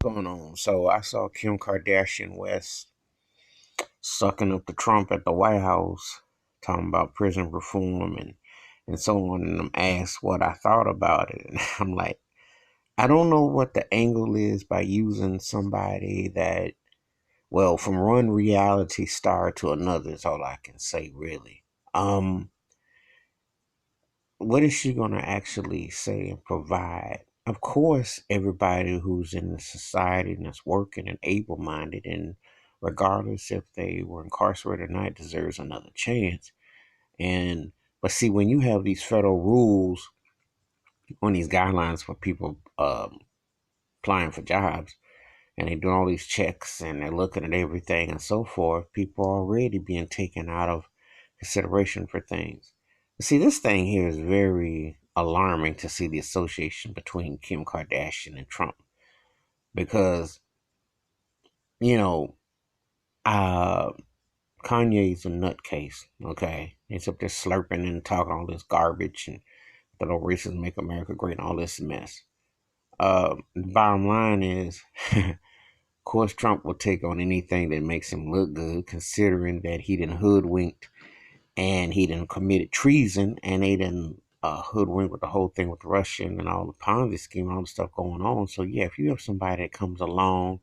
going on? So I saw Kim Kardashian West sucking up the Trump at the White House, talking about prison reform and so on. And I'm asked what I thought about it, and I'm like, I don't know what the angle is by using somebody that, well, from one reality star to another is all I can say, really. Um, what is she going to actually say and provide? Of course, everybody who's in the society and that's working and able minded, and regardless if they were incarcerated or not, deserves another chance. And but see, when you have these federal rules on these guidelines for people applying for jobs, and they're doing all these checks and they're looking at everything and so forth, people are already being taken out of consideration for things. See, this thing here is very alarming to see the association between Kim Kardashian and Trump because, you know, uh, Kanye's a nutcase, okay? He's up there slurping and talking all this garbage and that all racism make America great and all this mess. The bottom line is, of course, Trump will take on anything that makes him look good, considering that he done hoodwinked and he done committed treason and they done hoodwinked with the whole thing with Russian and all the Ponzi scheme and all the stuff going on. So yeah, if you have somebody that comes along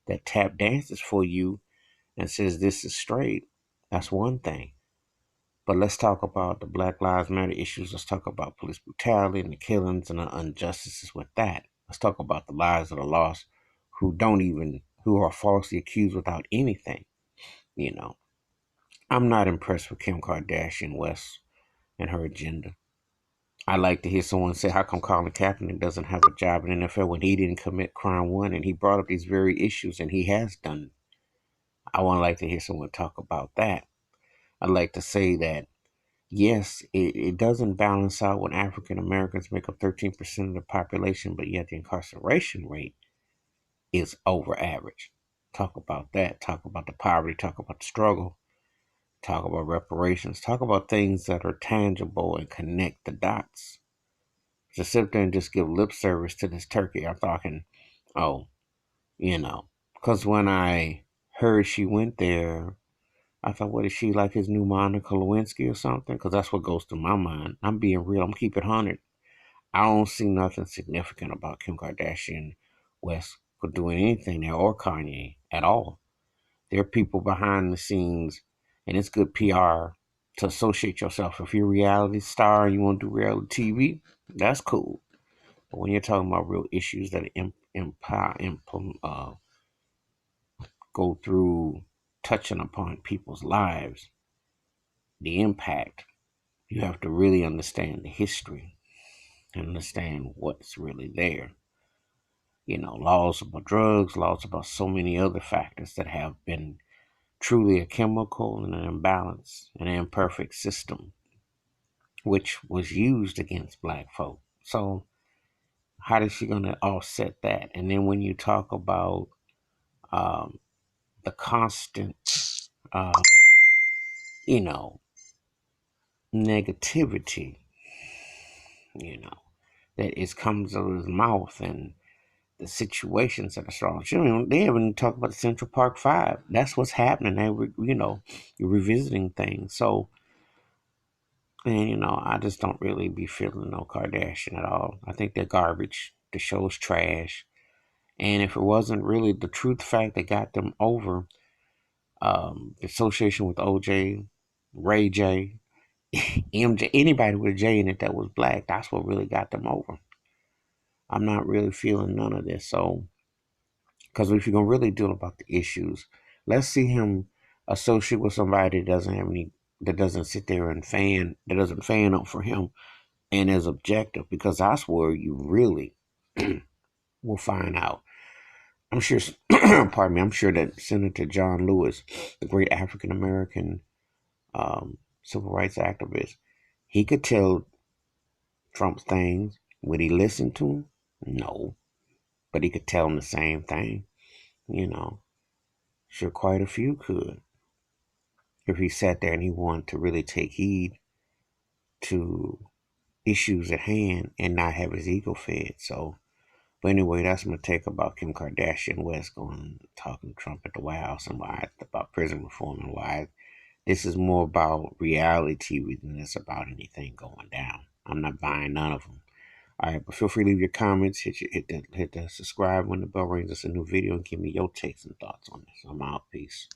that tap dances for you and says this is straight, that's one thing. But let's talk about the Black Lives Matter issues. Let's talk about police brutality and the killings and the injustices with that. Let's talk about the lives that are lost who are falsely accused without anything. You know, I'm not impressed with Kim Kardashian West and her agenda. I like to hear someone say, how come Colin Kaepernick doesn't have a job in the NFL when he didn't commit crime one and he brought up these very issues and he has done. I want to like to hear someone talk about that. I'd like to say that yes, it doesn't balance out when African Americans make up 13% of the population, but yet the incarceration rate is over average. Talk about that. Talk about the poverty. Talk about the struggle. Talk about reparations. Talk about things that are tangible and connect the dots. To sit there and just give lip service to this turkey, I'm talking, oh, you know, because when I heard she went there, I thought, what is she, like his new Monica Lewinsky or something? Because that's what goes through my mind. I'm being real. I'm keeping it 100. I don't see nothing significant about Kim Kardashian West for doing anything there or Kanye at all. There are people behind the scenes, and it's good PR to associate yourself. If you're a reality star and you want to do reality TV, that's cool. But when you're talking about real issues that go through touching upon people's lives, the impact, you have to really understand the history and understand what's really there. You know, laws about drugs, laws about so many other factors that have been truly a chemical and an imbalance, an imperfect system, which was used against black folk. So how is she going to offset that? And then when you talk about um, the constant, um, you know, negativity, you know, that is comes out of his mouth and the situations that are strong. They haven't talked about the Central Park Five. That's what's happening. You're revisiting things. So, and I just don't really be feeling no Kardashian at all. I think they're garbage. The show's trash. And if it wasn't really the truth fact that got them over, the association with OJ, Ray J, MJ, anybody with a J in it that was black, that's what really got them over. I'm not really feeling none of this. So, because if you're gonna really deal about the issues, let's see him associate with somebody that doesn't sit there and that doesn't fan up for him and is objective, because that's where you really will find out. I'm sure, pardon me, I'm sure that Senator John Lewis, the great African American civil rights activist, he could tell Trump things. Would he listen to him? No, but he could tell him the same thing. You know, sure, quite a few could. If he sat there and he wanted to really take heed to issues at hand and not have his ego fed. So But anyway, that's my take about Kim Kardashian West going talking to Trump at the White House and why about prison reform and why this is more about reality TV than it's about anything going down. I'm not buying none of them. All right, but feel free to leave your comments. Hit the subscribe when the bell rings. It's a new video and give me your takes and thoughts on this. I'm out. Peace.